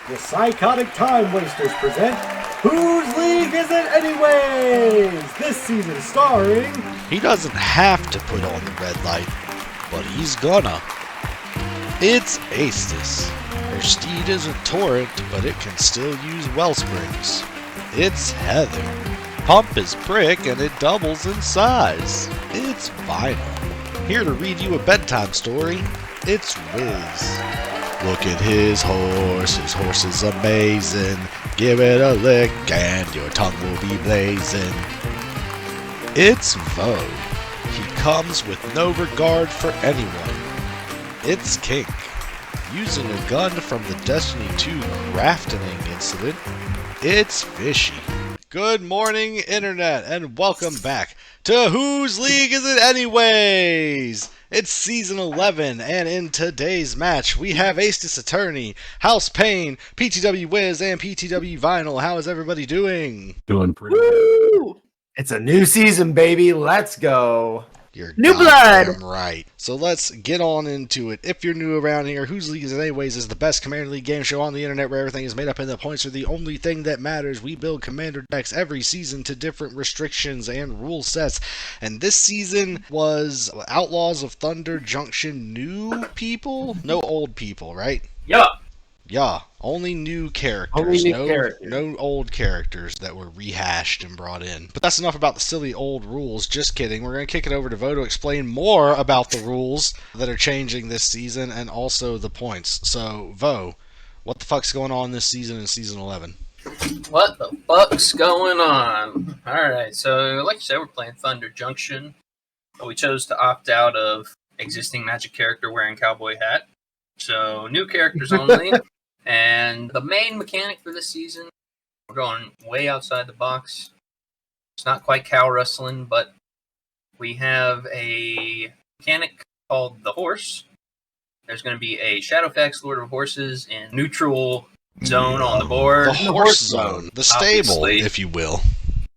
The Psychotic Time Wasters present Whose League Is It Anyways? This season starring... He doesn't have to put on the red light, but he's gonna. It's Aestus. Her steed is a torrent, but it can still use well springs. It's Heather. Pump is brick and it doubles in size. It's Vinyl. Here to read you a bedtime story, it's Wiz. Look at his horse is amazing. Give it a lick and your tongue will be blazing. It's Vo. He comes with no regard for anyone. It's Kink. Using a gun from the Destiny 2 crafting incident, it's Fishy. Good morning, Internet, and welcome back to Whose League Is It Anyways? It's Season 11, and in today's match, we have Aestus Attorney, House Pain, PTW Wiz, and PTW Vinyl. How is everybody doing? Doing pretty good. It's a new season, baby. Let's go. You're New blood! Right. So let's get on into it. If you're new around here, Whose League Is It Anyways is the best Commander League game show on the internet where everything is made up and the points are the only thing that matters. We build Commander decks every season to different restrictions and rule sets. And this season was Outlaws of Thunder Junction new people? No old people, right? Yup. Yeah, only new characters. No old characters that were rehashed and brought in. But that's enough about the silly old rules. Just kidding. We're going to kick it over to Vo to explain more about the rules that are changing this season and also the points. So, Vo, what the fuck's going on this season in Season 11? What the fuck's going on? Alright, so like you said, we're playing Thunder Junction. But we chose to opt out of existing Magic character wearing cowboy hat. So, new characters only. And the main mechanic for this season, we're going way outside the box. It's not quite cow wrestling, but we have a mechanic called the Horse. There's going to be a Shadowfax Lord of Horses in neutral zone on the board. The horse zone. The stable, Obviously. if you will.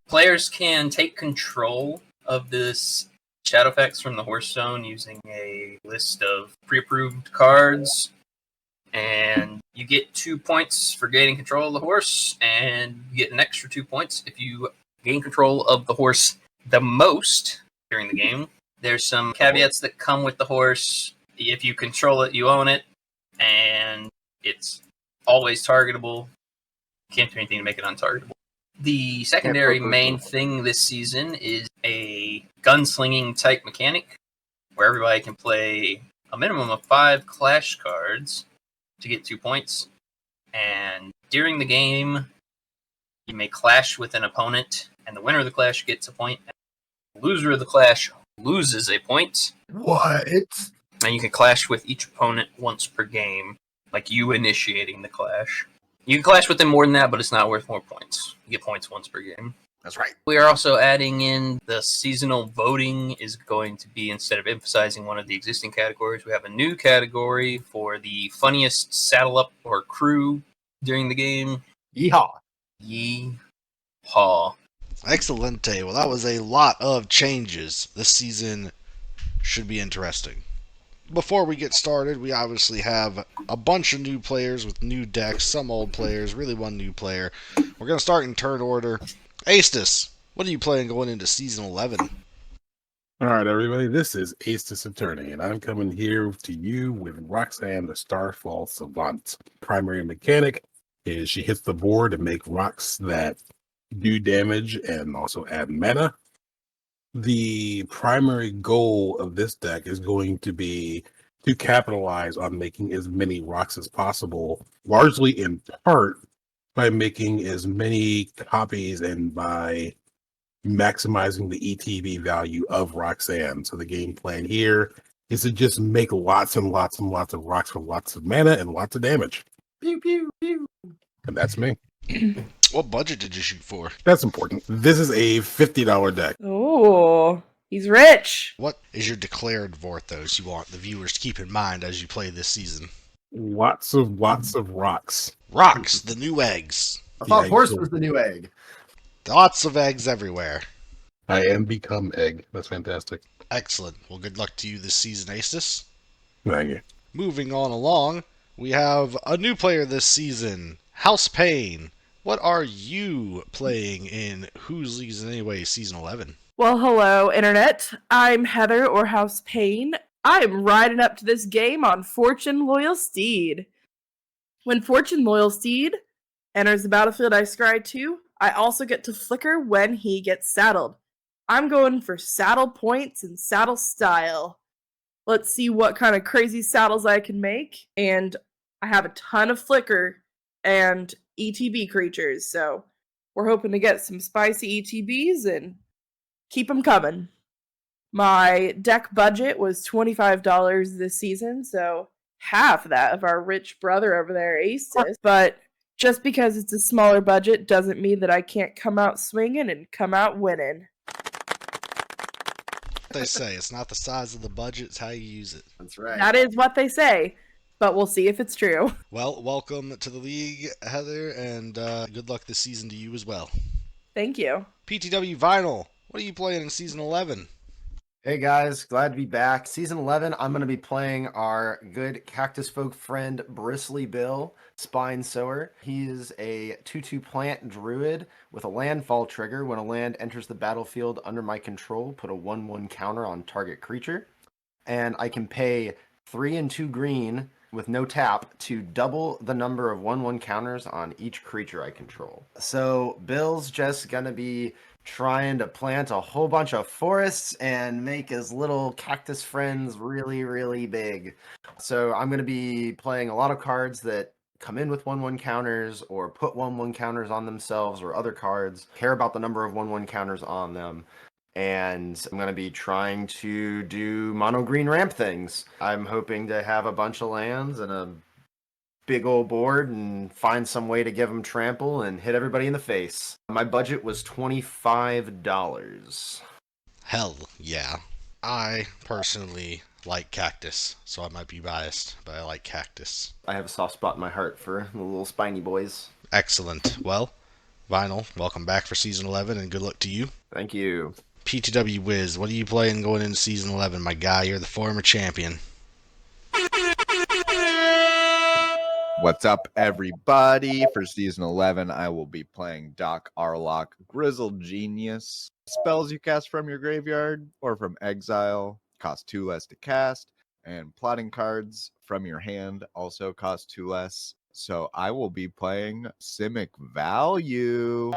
Players can take control of this Shadowfax from the Horse zone using a list of pre-approved cards. And you get 2 points for gaining control of the horse, and you get an extra 2 points if you gain control of the horse the most during the game. There's some caveats that come with the horse. If you control it, you own it, and it's always targetable. You can't do anything to make it untargetable. The secondary main thing this season is a gunslinging type mechanic, where everybody can play a minimum of 5 clash cards to get 2 points. And during the game, you may clash with an opponent, and the winner of the clash gets a point, and the loser of the clash loses a point. What? And you can clash with each opponent once per game, like you initiating the clash. You can clash with them more than that, but it's not worth more points. You get points once per game. That's right. We are also adding in the seasonal voting is going to be, instead of emphasizing one of the existing categories, we have a new category for the funniest saddle up or crew during the game. Yeehaw. Yeehaw. Excelente. Well, that was a lot of changes. This season should be interesting. Before we get started, we obviously have a bunch of new players with new decks, some old players, really one new player. We're going to start in turn order. Aestus, what are you playing going into Season 11? All right, everybody, this is Aestus Attorney, and I'm coming here to you with Roxanne, the Starfall Savant. Primary mechanic is she hits the board to make rocks that do damage and also add mana. The primary goal of this deck is going to be to capitalize on making as many rocks as possible, largely in part by making as many copies and by maximizing the ETB value of Roxanne. So the game plan here is to just make lots and lots and lots of rocks for lots of mana and lots of damage. Pew, pew, pew. And that's me. What budget did you shoot for? That's important. This is a $50 deck. Oh, he's rich. What is your declared Vorthos you want the viewers to keep in mind as you play this season? Lots of rocks. Rocks, the new eggs. I thought Yeah, horse so- was the new egg. Lots of eggs everywhere. I am become egg. That's fantastic. Excellent. Well, good luck to you this season, Aestus. Thank you. Moving on along, We have a new player this season, House Payne. What are you playing in Whose League Is It Anyway Season 11? Well, hello, Internet. I'm Heather or House Payne. I am riding up to this game on Fortune Loyal Steed. When Fortune Loyal Steed enters the battlefield I scry to, I also get to flicker when he gets saddled. I'm going for saddle points and saddle style. Let's see what kind of crazy saddles I can make. And I have a ton of flicker and ETB creatures, so we're hoping to get some spicy ETBs and keep them coming. My deck budget was $25 this season, so half that of our rich brother over there, Aces. But just because it's a smaller budget doesn't mean that I can't come out swinging and come out winning. They say it's not the size of the budget, it's how you use it. That's right. That is what they say, but we'll see if it's true. Well, welcome to the league, Heather, and good luck this season to you as well. Thank you. PTW Vinyl, what are you playing in Season 11? Hey guys, glad to be back. Season 11, I'm going to be playing our good cactus folk friend Bristly Bill, Spine Sower. He is a 2/2 plant druid with a landfall trigger. When a land enters the battlefield under my control, put a 1/1 counter on target creature. And I can pay 3 and 2 green with no tap to double the number of 1/1 counters on each creature I control. So Bill's just going to be trying to plant a whole bunch of forests and make his little cactus friends really, really big. So I'm going to be playing a lot of cards that come in with 1/1 counters or put 1/1 counters on themselves or other cards, care about the number of 1/1 counters on them. And I'm going to be trying to do mono green ramp things. I'm hoping to have a bunch of lands and a big old board and find some way to give them trample and hit everybody in the face. My budget was $25. Hell yeah. I personally like cactus, so I might be biased, but I like cactus. I have a soft spot in my heart for the little spiny boys. Excellent. Well, Vinyl, welcome back for Season 11, and good luck to you. Thank you. PTW Wiz, what are you playing going into Season 11, my guy? You're the former champion. What's up, everybody? For Season 11, I will be playing Doc Arlock, Grizzled Genius. Spells you cast from your graveyard or from exile cost 2 less to cast, and plotting cards from your hand also cost 2 less. So I will be playing Simic Value.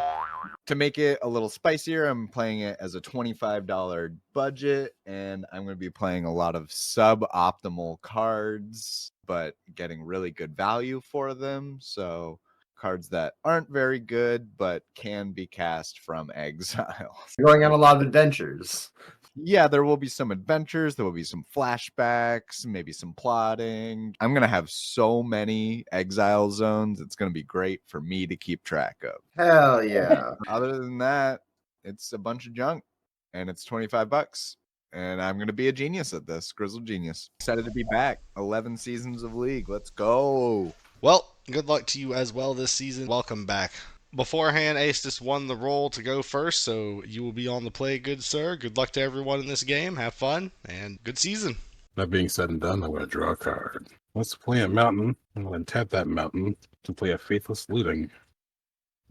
To make it a little spicier, I'm playing it as a $25 budget, and I'm going to be playing a lot of suboptimal cards, but getting really good value for them. So cards that aren't very good, but can be cast from exile. You're going on a lot of adventures. Yeah, there will be some adventures, there will be some flashbacks, maybe some plotting. I'm going to have so many exile zones. It's going to be great for me to keep track of. Hell yeah. Other than that, it's a bunch of junk, and it's $25. And I'm going to be a genius at this, Grizzled Genius. Excited to be back. 11 seasons of League. Let's go. Well, good luck to you as well this season. Welcome back. Beforehand, Aces won the role to go first, so you will be on the play, good sir. Good luck to everyone in this game. Have fun, and good season. That being said and done, I'm going to draw a card. Let's play a mountain. I'm going to tap that mountain to play a Faithless Looting.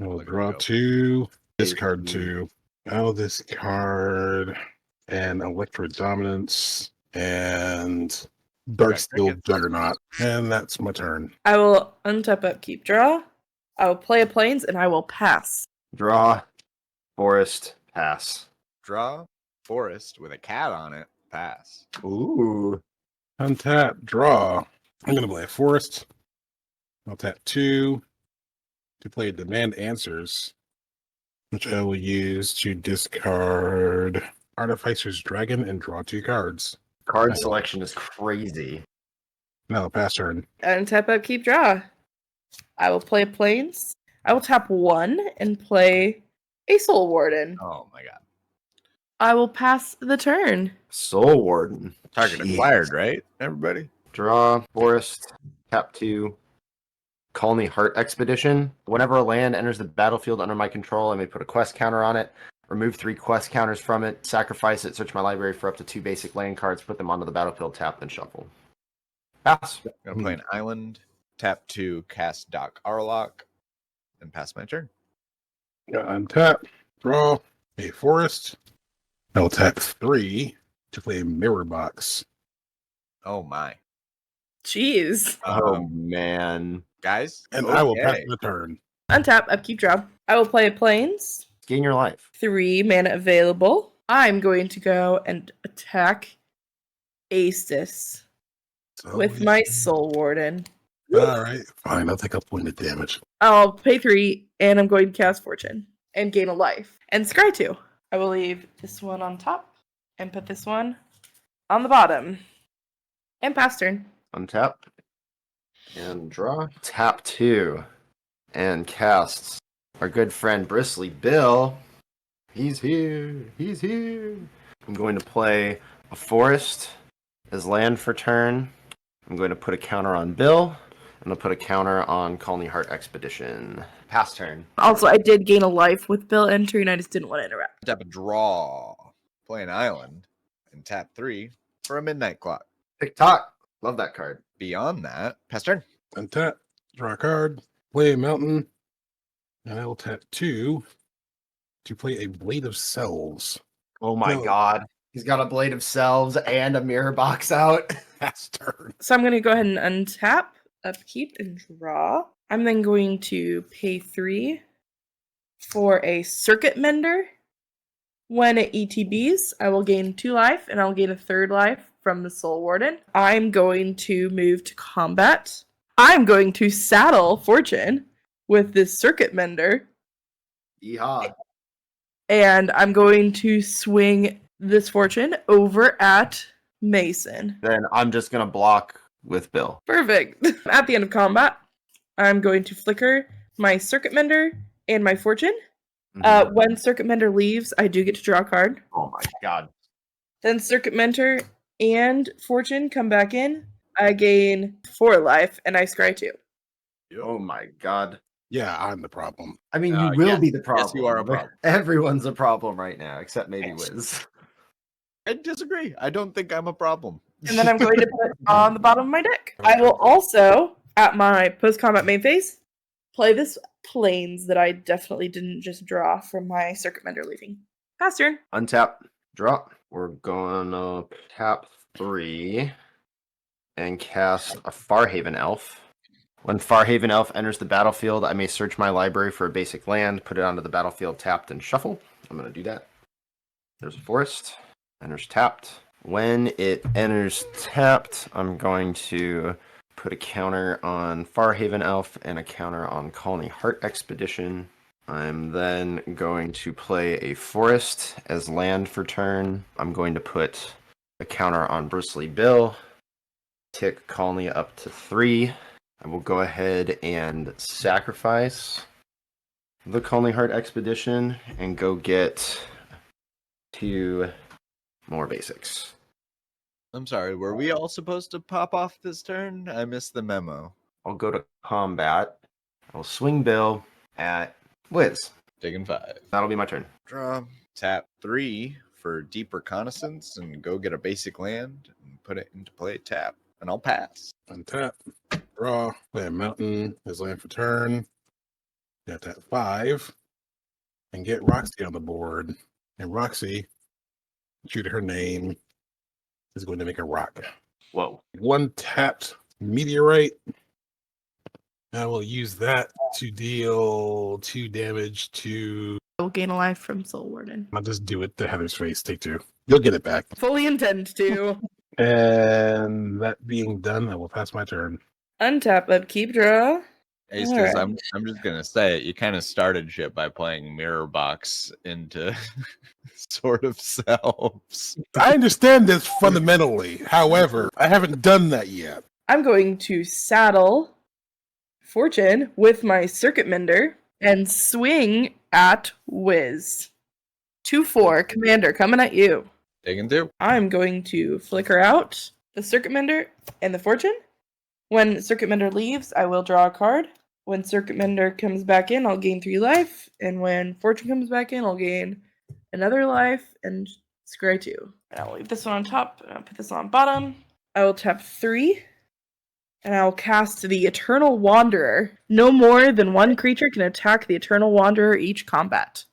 I will draw 2, discard 2. Oh, this card, and Electro Dominance, and Darksteel Juggernaut. And that's my turn. I will untap upkeep draw. I will play a plains and I will pass. Draw, forest, pass. Draw, forest with a cat on it. Pass. Ooh. Untap, draw. I'm going to play a forest. I'll tap 2 to play Demand Answers, which I will use to discard Artificer's Dragon and draw 2 cards. Card selection is crazy. Now, pass turn. Untap upkeep draw. I will play a plains. I will tap 1 and play a Soul Warden. Oh my god. I will pass the turn. Soul Warden. Target Jeez. acquired, right, everybody? Draw, forest, tap 2. Colony Heart Expedition. Whenever a land enters the battlefield under my control, I may put a quest counter on it, remove 3 quest counters from it, sacrifice it, search my library for up to 2 basic land cards, put them onto the battlefield, tap, then shuffle. Pass. Gonna play an island. Tap 2, cast Doc Arlock, and pass my turn. Untap, draw a forest. I will tap 3 to play Mirror Box. Oh my. Jeez. Oh man. Guys, And I will pass okay. the turn. Untap, upkeep, draw. I will play Plains. Gain your life. 3 mana available. I'm going to go and attack Aestus with my Soul Warden. All right, fine. I'll take a point of damage. I'll pay 3, and I'm going to cast Fortune and gain a life. And Scry 2. I will leave this one on top and put this one on the bottom. And pass turn. Untap. And draw. Tap 2. And cast our good friend Bristly Bill. He's here. He's here. I'm going to play a forest as land for turn. I'm going to put a counter on Bill. I'm going to put a counter on Colony Heart Expedition. Pass turn. Also, I did gain a life with Bill entering. I just didn't want to interrupt. Tap a draw. Play an island. And tap 3 for a midnight clock. TikTok. Love that card. Beyond that, pass turn. Untap, draw a card, play a mountain, and I will tap 2 to play a Blade of Cells. Oh my No. god. He's got a Blade of Selves and a Mirror Box out. Pass turn. So I'm going to go ahead and untap, upkeep, and draw. I'm then going to pay 3 for a Circuit Mender. When it ETBs, I will gain 2 life, and I'll gain a 3rd life from the Soul Warden. I'm going to move to combat. I'm going to saddle Fortune with this Circuit Mender, Yeehaw. and I'm going to swing this Fortune over at Mason. Then I'm just going to block with Bill. Perfect. At the end of combat, I'm going to flicker my Circuit Mender and my Fortune. When Circuit Mender leaves, I do get to draw a card. Oh my god. Then Circuit Mender and Fortune come back in. I gain 4 life, and I scry 2. Oh my god. Yeah, I'm the problem. I mean, you will yes. be the problem. Yes, you are a problem. Everyone's a problem right now, except maybe Wiz. I disagree. I don't think I'm a problem. And then I'm going to put on the bottom of my deck. I will also, at my post-combat main phase, play this Plains that I definitely didn't just draw from my Circuit Mender leaving. Pass turn. Untap, drop. We're gonna tap 3 and cast a Farhaven Elf. When Farhaven Elf enters the battlefield, I may search my library for a basic land, put it onto the battlefield tapped, and shuffle. I'm gonna do that. There's a forest. Enters tapped. When it enters tapped, I'm going to put a counter on Farhaven Elf and a counter on Colony Heart Expedition. I'm then going to play a forest as land for turn. I'm going to put a counter on Bristly Bill, tick Colony up to 3. I will go ahead and sacrifice the Colony Heart Expedition and go get 2 more basics. I'm sorry, were we all supposed to pop off this turn? I missed the memo. I'll go to combat. I'll swing Bill at Wiz. Taking 5. That'll be my turn. Draw. Tap 3 for deep reconnaissance and go get a basic land and put it into play. Tap. And I'll pass. Untap, draw, play a mountain as land for turn. Yeah, tap 5 and get Roxy on the board. And Roxy, due to her name, is going to make a rock. Whoa. 1 tapped meteorite. I will use that to deal 2 damage to. I will gain a life from Soul Warden. I'll just do it to Heather's face. Take 2. You'll get it back. Fully intend to. And that being done, I will pass my turn. Untap, upkeep, draw. Aces, Alright. I'm just gonna say it. You kind of started shit by playing Mirror Box into sort of selves. I understand this fundamentally. However, I haven't done that yet. I'm going to saddle Fortune with my Circuit Mender and swing at Wiz. 2-4, Commander, coming at you. Taking 2. I'm going to flicker out the Circuit Mender and the Fortune. When Circuit Mender leaves, I will draw a card. When Circuit Mender comes back in, I'll gain 3 life. And when Fortune comes back in, I'll gain another life and scry 2. And I'll leave this one on top, and I'll put this on bottom. I will tap 3 And I'll cast the Eternal Wanderer. No more than one creature can attack the Eternal Wanderer each combat.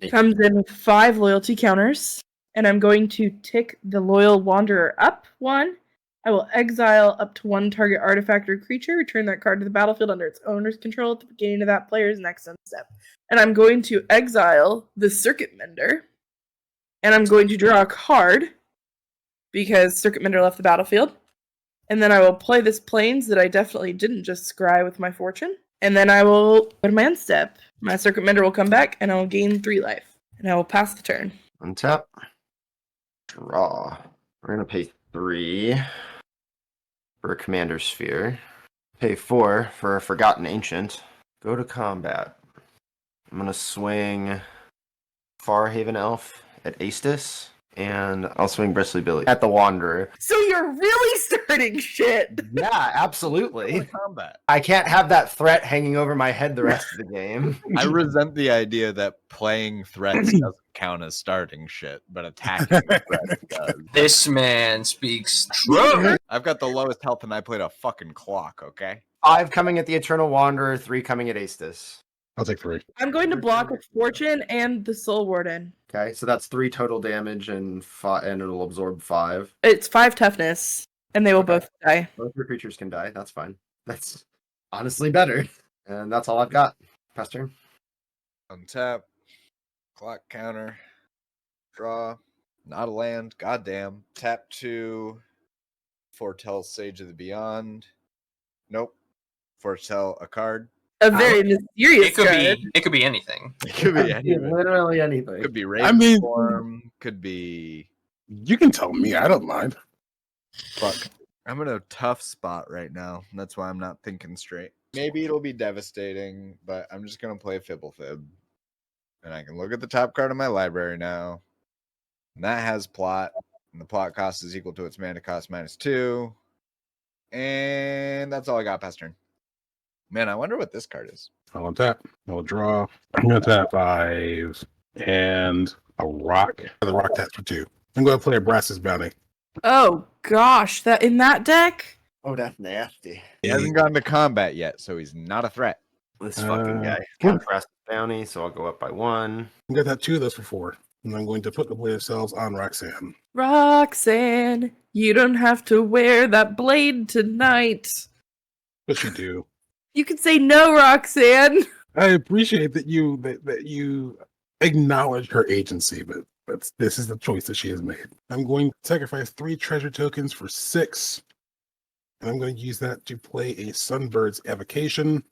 Comes in with 5 loyalty counters. And I'm going to tick the Loyal Wanderer up 1. I will exile up to 1 target artifact or creature. Return that card to the battlefield under its owner's control at the beginning of that player's next step. And I'm going to exile the Circuit Mender. And I'm going to draw a card because Circuit Mender left the battlefield. And then I will play this Plains that I definitely didn't just scry with my Fortune. And then I will go to my end step. My Circuit Mender will come back, and I will gain 3 life. And I will pass the turn. Untap. Draw. We're going to pay 3 for a Commander Sphere. Pay 4 for a Forgotten Ancient. Go to combat. I'm going to swing Farhaven Elf at Aestus. And I'll swing Bristly Billy at the Wanderer. So you're really starting shit. Yeah, absolutely. Combat. I can't have that threat hanging over my head the rest of the game. I resent the idea that playing threats doesn't count as starting shit, but attacking threats does. This man speaks true. I've got the lowest health and I played a fucking clock, okay? 5 coming at the Eternal Wanderer, 3 coming at Aestus. I'll take 3. I'm going to block with Fortune and the Soul Warden. Okay, so that's 3 total damage and it'll absorb 5. It's 5 toughness, and they will both die. Both your creatures can die. That's fine. That's honestly better. And that's all I've got. Pass turn. Untap. Clock counter. Draw. Not a land. Goddamn. Tap 2. Foretell Sage of the Beyond. Nope. Foretell a card. A very mysterious It could card. be. It could be anything. It could be anything. Literally anything. Could be I mean- Ravenform. Could be. You can tell me. I don't mind. Fuck. I'm in a tough spot right now. And that's why I'm not thinking straight. Maybe it'll be devastating, but I'm just gonna play Fibblefib. And I can look at the top card of my library now. And that has plot. And the plot cost is equal to its mana cost -2. And that's all I got past turn. Man, I wonder what this card is. I'll untap. I'll draw. I'm going to tap 5 and a rock. The rock taps for 2. I'm going to play a Brass's Bounty. Oh gosh, that in that deck? Oh, that's nasty. He hasn't gotten to combat yet, so he's not a threat. This fucking guy. Cool. Contrast bounty, so I'll go up by 1. I'm going to tap 2 of those for 4. And I'm going to put the blade of cells on Roxanne. Roxanne, you don't have to wear that blade tonight. But you do. You can say no, Roxanne. I appreciate that you acknowledge her agency, but this is the choice that she has made. I'm going to sacrifice 3 treasure tokens for 6. And I'm going to use that to play a Sunbird's Evocation.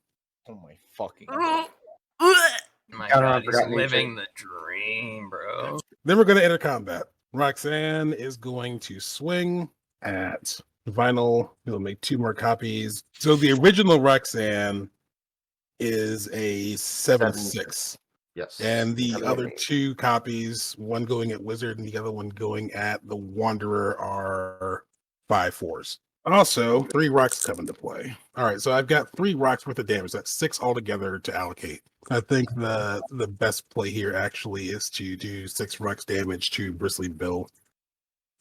Oh my fucking My Counter God, on he's Forgotten living the dream, bro. Then we're going to enter combat. Roxanne is going to swing at Vinyl. He'll make 2 more copies. So the original Roxanne is a 7/6. Yes. And the Seven, other eight. 2 copies, one going at Wizard and the other one going at the Wanderer, are 5/4s. Also, 3 rocks come into play. All right, so I've got 3 rocks worth of damage. That's 6 altogether to allocate. I think the best play here actually is to do 6 rocks damage to Bristly Bill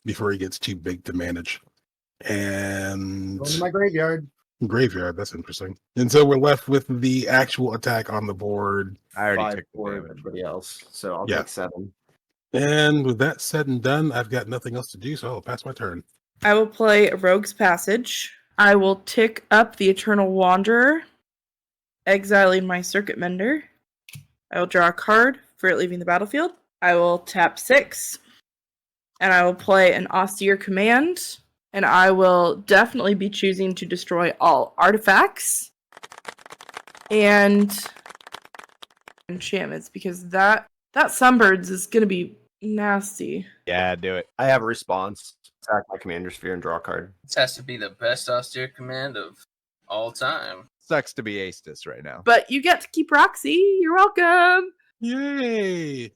before he gets too big to manage. And Going to my graveyard. graveyard, that's interesting. And so we're left with the actual attack on the board. I already 5 took the for damage. everybody else. So I'll Yeah. take 7. And with that said and done, I've got nothing else to do, so I'll pass my turn. I will play a Rogue's Passage. I will tick up the Eternal Wanderer, exiling my Circuit Mender. I will draw a card for it leaving the battlefield. I will tap 6. And I will play an Austere Command. And I will definitely be choosing to destroy all artifacts and enchantments, because that Sunbirds is going to be nasty. Yeah, do it. I have a response. Attack my Commander Sphere and draw a card. This has to be the best austere command of all time. Sucks to be Aestus right now. But you get to keep Roxy. You're welcome. Yay!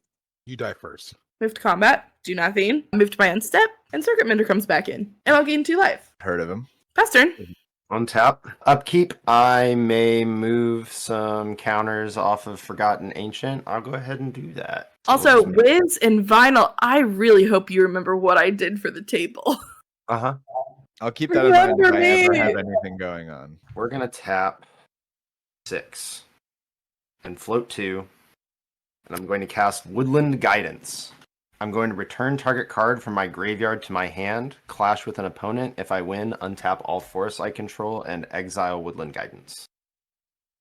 You die first. Move to combat. Do nothing. Move to my end step. And Circuit Mender comes back in. And I'll gain 2 life. Heard of him. Pass turn. On tap. Upkeep. I may move some counters off of Forgotten Ancient. I'll go ahead and do that. Also, Wiz and Vinyl, I really hope you remember what I did for the table. Uh-huh. I'll keep that in mind if Remember I ever me. have anything going on. We're gonna tap 6 and float 2, and I'm going to cast Woodland Guidance. I'm going to return target card from my graveyard to my hand, clash with an opponent. If I win, untap all forests I control, and exile Woodland Guidance.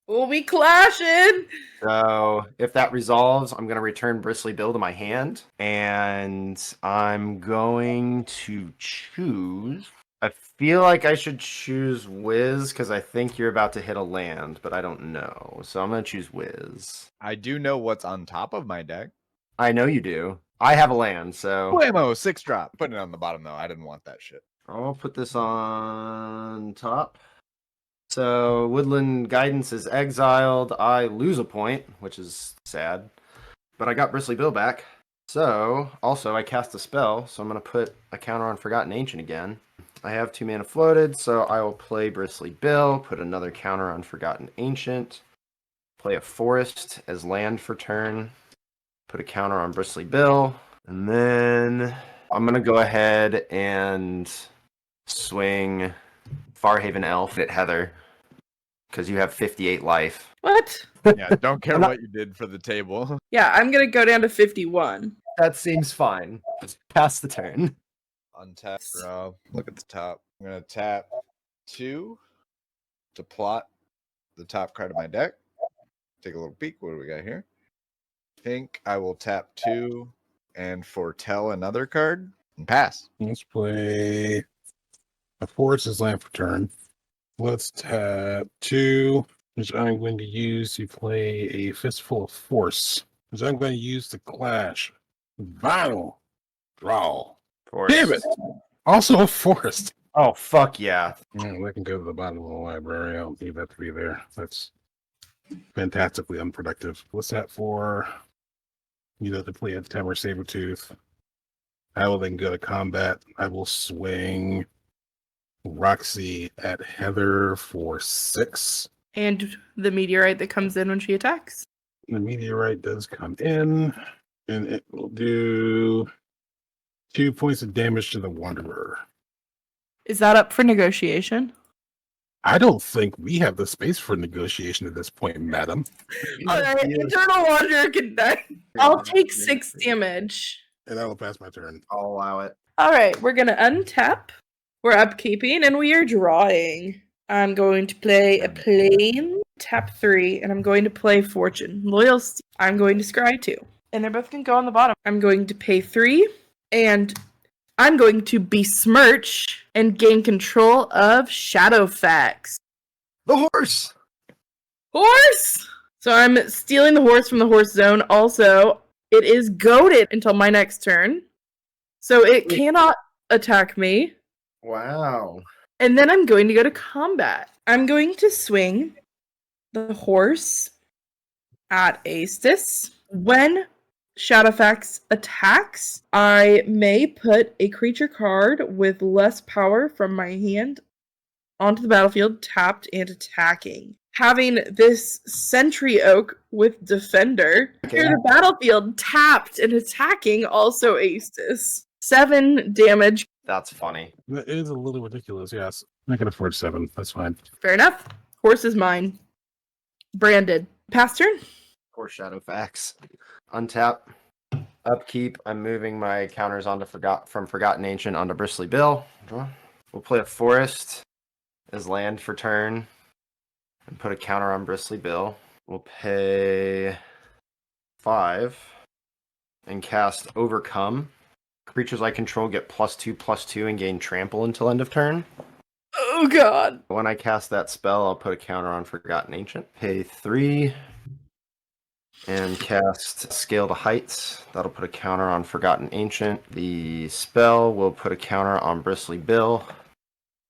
We'll be clashing. So if that resolves, I'm going to return Bristly Bill to my hand, and I'm going to choose... I feel like I should choose Wiz, because I think you're about to hit a land, but I don't know. So I'm going to choose Wiz. I do know what's on top of my deck. I know you do. I have a land, so... Whammo, 6-drop. Putting it on the bottom, though. I didn't want that shit. I'll put this on top. So Woodland Guidance is exiled. I lose a point, which is sad. But I got Bristly Bill back. So, also, I cast a spell, so I'm going to put a counter on Forgotten Ancient again. I have 2 mana floated, so I will play Bristly Bill, put another counter on Forgotten Ancient, play a forest as land for turn, put a counter on Bristly Bill, and then I'm going to go ahead and swing Farhaven Elf at Heather, because you have 58 life. What? Yeah, don't care I'm not- what you did for the table. Yeah, I'm gonna go down to 51. That seems fine. Just pass the turn. Untap, draw. Look at the top. I'm going to tap 2 to plot the top card of my deck. Take a little peek. What do we got here? I think I will tap 2 and foretell another card and pass. Let's play a forest as land for turn. Let's tap 2, which I'm going to use to play a Fistful of Force, which I'm going to use to clash. Vinyl. Draw. Forest. Damn it! Also a forest. Oh, fuck yeah. That can go to the bottom of the library. I don't need that to be there. That's fantastically unproductive. What's that for? You have to play a Temur Sabertooth. I will then go to combat. I will swing Roxy at Heather for 6. And the meteorite that comes in when she attacks. The meteorite does come in, and it will do 2 points of damage to the Wanderer. Is that up for negotiation? I don't think we have the space for negotiation at this point, madam. Alright, Eternal Wanderer can die. I'll take 6 damage. And I will pass my turn. I'll allow it. Alright, we're gonna untap. We're upkeeping and we are drawing. I'm going to play a plain, tap 3, and I'm going to play Fortune. Loyalty, I'm going to scry 2. And they're both going to go on the bottom. I'm going to pay 3, and I'm going to besmirch and gain control of Shadowfax. The horse! Horse! So I'm stealing the horse from the horse zone. Also, it is goaded until my next turn. So it cannot attack me. Wow. And then I'm going to go to combat. I'm going to swing the horse at Aestus. When Shadowfax attacks, I may put a creature card with less power from my hand onto the battlefield, tapped and attacking. Having this Sentry Oak with Defender, clear the battlefield, tapped and attacking, also Aestus. 7 damage. That's funny. That is a little ridiculous, yes. I can afford 7. That's fine. Fair enough. Horse is mine. Branded. Pass turn. Poor Shadowfax. Untap. Upkeep. I'm moving my counters onto from Forgotten Ancient onto Bristly Bill. Draw. We'll play a forest as land for turn and put a counter on Bristly Bill. We'll pay 5 and cast Overcome. Creatures I control get +2/+2 and gain trample until end of turn. Oh god. When I cast that spell, I'll put a counter on Forgotten Ancient. Pay 3 and cast Scale to Heights. That'll put a counter on Forgotten Ancient. The spell will put a counter on Bristly Bill.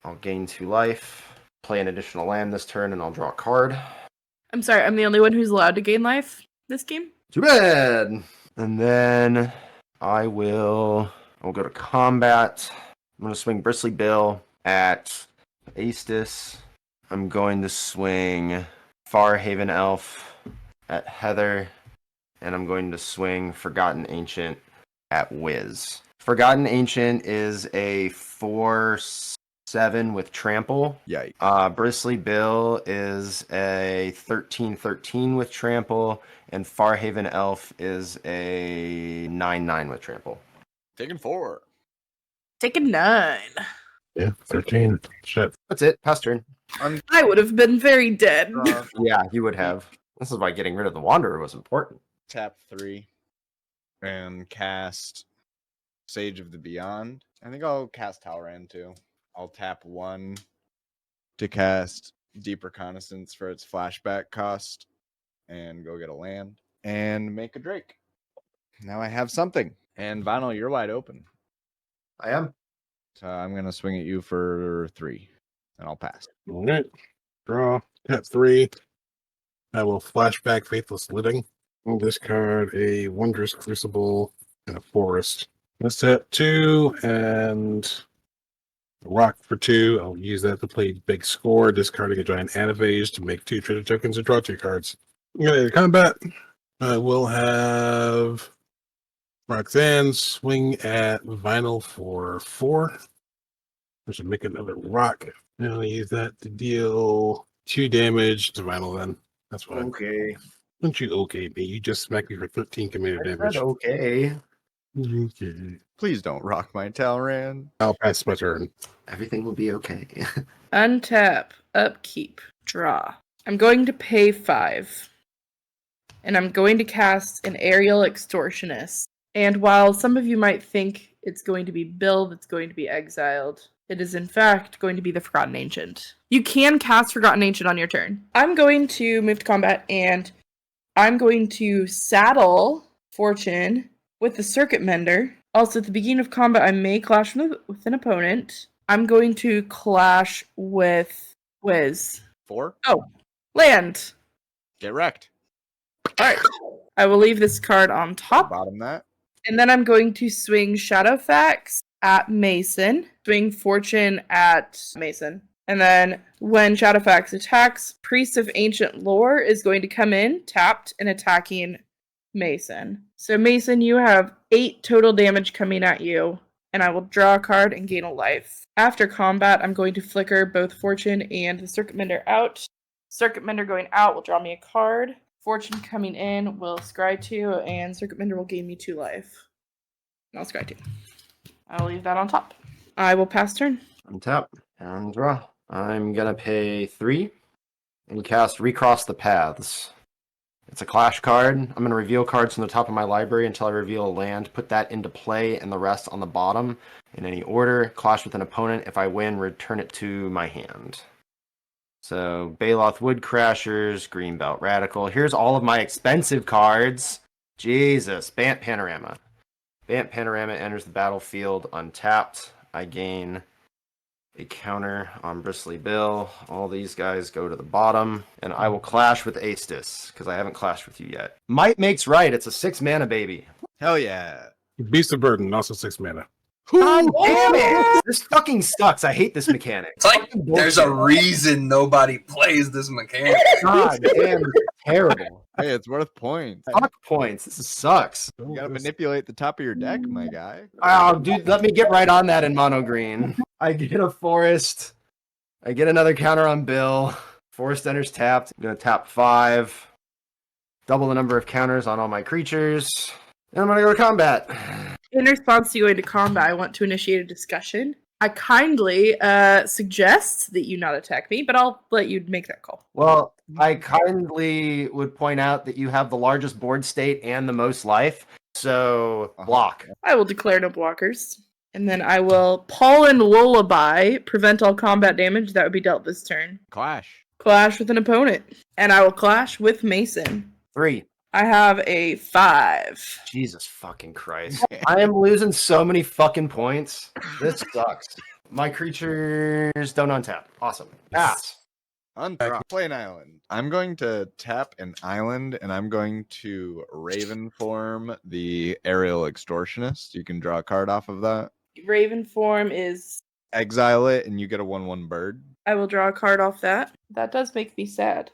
I'll gain 2 life. Play an additional land this turn, and I'll draw a card. I'm sorry, I'm the only one who's allowed to gain life this game? Too bad! And then I'll go to combat. I'm going to swing Bristly Bill at Aestus. I'm going to swing Farhaven Elf at Heather. And I'm going to swing Forgotten Ancient at Wiz. Forgotten Ancient is a 4/6 7 with trample. Yikes. Bristly Bill is a 13/13 with trample, and Farhaven Elf is a 9/9 with trample. Taking 4. Take a 9. Yeah, 13. Shit. That's it. Pass turn. I would have been very dead. Yeah, you would have. This is why getting rid of the Wanderer was important. Tap 3 and cast Sage of the Beyond. I think I'll cast Talrand too. I'll tap 1 to cast Deep Reconnaissance for its flashback cost and go get a land and make a Drake. Now I have something. And Vinyl, you're wide open. I am. So I'm going to swing at you for 3 and I'll pass. All right. Draw. Tap 3. I will flashback Faithless Living. I'll discard a Wondrous Crucible and a Forest. Let's tap 2 and a Rock for 2. I'll use that to play Big Score, discarding a Giant Anivage to make 2 treasure tokens and draw 2 cards. Okay, combat. I will have Roxanne swing at Vinyl for 4. I should make another rock. And I'll use that to deal 2 damage to Vinyl then. That's fine. Okay. Don't you okay me? You just smacked me for 13 committed I said damage. okay. Okay. Please don't rock my Talrand. I'll pass my turn. Everything will be okay. Untap, upkeep, draw. I'm going to pay 5. And I'm going to cast an Aerial Extortionist. And while some of you might think it's going to be Bill that's going to be exiled, it is in fact going to be the Forgotten Ancient. You can cast Forgotten Ancient on your turn. I'm going to move to combat and I'm going to saddle Fortune with the Circuit Mender. Also, at the beginning of combat, I may clash with an opponent. I'm going to clash with Wiz. 4. Oh, land. Get wrecked. Alright. I will leave this card on top. Bottom that. And then I'm going to swing Shadowfax at Mason. Swing Fortune at Mason. And then when Shadowfax attacks, Priest of Ancient Lore is going to come in, tapped, and attacking Mason. So Mason, you have 8 total damage coming at you. And I will draw a card and gain a life. After combat, I'm going to flicker both Fortune and the Circuit Mender out. Circuit Mender going out will draw me a card. Fortune coming in will scry 2, and Circuit Mender will gain me 2 life. And I'll scry 2. I'll leave that on top. I will pass turn. Untap and draw. I'm gonna pay 3 and cast Recross the Paths. It's a clash card. I'm gonna reveal cards from the top of my library until I reveal a land. Put that into play and the rest on the bottom in any order. Clash with an opponent. If I win, return it to my hand. So, Baloth Woodcrashers, Greenbelt Radical. Here's all of my expensive cards. Jesus. Bant Panorama. Bant Panorama enters the battlefield untapped. I gain a counter on Bristly Bill. All these guys go to the bottom. And I will clash with Aestus, because I haven't clashed with you yet. Might makes right. It's a 6 mana baby. Hell yeah. Beast of Burden, also 6 mana. God damn it! This fucking sucks. I hate this mechanic. It's like Fucking there's a bullshit. reason nobody plays this mechanic. God damn, it's terrible. Hey, it's worth points. Fuck points. This sucks. You gotta manipulate the top of your deck, my guy. Oh, dude, let me get right on that in mono green. I get a forest. I get another counter on Bill. Forest enters tapped. I'm gonna tap 5. Double the number of counters on all my creatures. And I'm gonna go to combat. In response to going to combat, I want to initiate a discussion. I kindly suggest that you not attack me, but I'll let you make that call. Well, I kindly would point out that you have the largest board state and the most life. So, block. I will declare no blockers. And then I will Pollen Lullaby, prevent all combat damage that would be dealt this turn. Clash. Clash with an opponent. And I will clash with Mason. 3. I have a 5. Jesus fucking Christ. I am losing so many fucking points. This sucks. My creatures don't untap. Awesome. Pass. Untap. Play an island. I'm going to tap an island and I'm going to Raven form the Aerial Extortionist. You can draw a card off of that. Raven form is... Exile it and you get a 1/1 bird. I will draw a card off that. That does make me sad.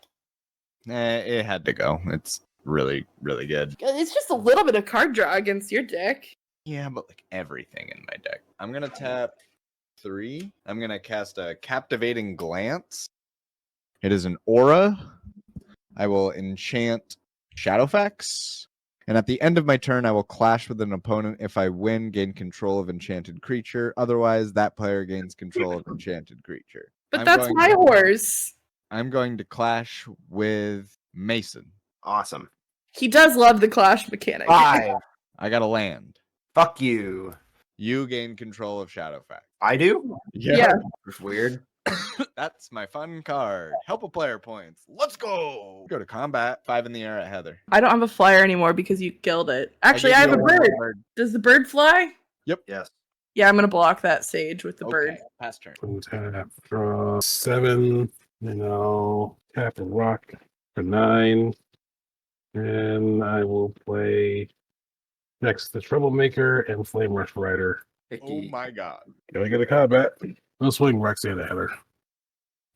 It had to go. It's really, really good. It's just a little bit of card draw against your deck. Yeah, but like everything in my deck. I'm gonna tap 3. I'm going to cast a Captivating Glance. It is an aura. I will enchant Shadowfax. And at the end of my turn, I will clash with an opponent. If I win, gain control of enchanted creature. Otherwise, that player gains control of enchanted creature. But that's my horse. I'm going to clash with Mason. Awesome. He does love the clash mechanic. 5. I got to land. Fuck you. You gain control of Shadowfax. I do? Yeah. It's weird. That's my fun card. Help a player points. Let's go. Go to combat. 5 in the air at Heather. I don't have a flyer anymore because you killed it. Actually, I have a bird. Does the bird fly? Yes. Yeah, I'm going to block that sage with the bird. Pass turn. Tap, draw 7. And I'll tap a rock for 9. And I will play next the Troublemaker and Flame Rush Rider. Oh my god. Gotta get a combat. No swing Roxanne at Heather.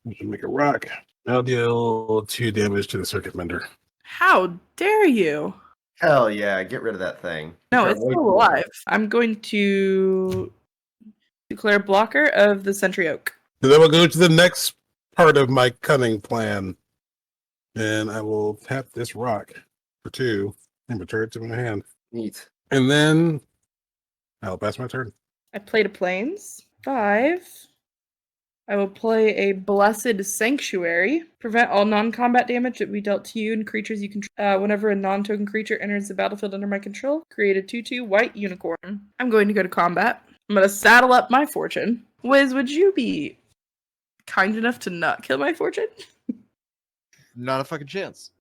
We can make a rock. I'll deal 2 damage to the Circuit Mender. How dare you? Hell yeah, get rid of that thing. No, it's still alive. I'm going to declare blocker of the Sentry Oak. So then we'll go to the next part of my cunning plan. And I will tap this rock for 2 and return it to my hand. Neat. And then I'll pass my turn. I played a Plains. 5. I will play a Blessed Sanctuary. Prevent all non-combat damage that we dealt to you and creatures you control. Whenever a non-token creature enters the battlefield under my control, create a 2/2 white unicorn. I'm going to go to combat. I'm going to saddle up my Fortune. Wiz, would you be kind enough to not kill my Fortune? Not a fucking chance.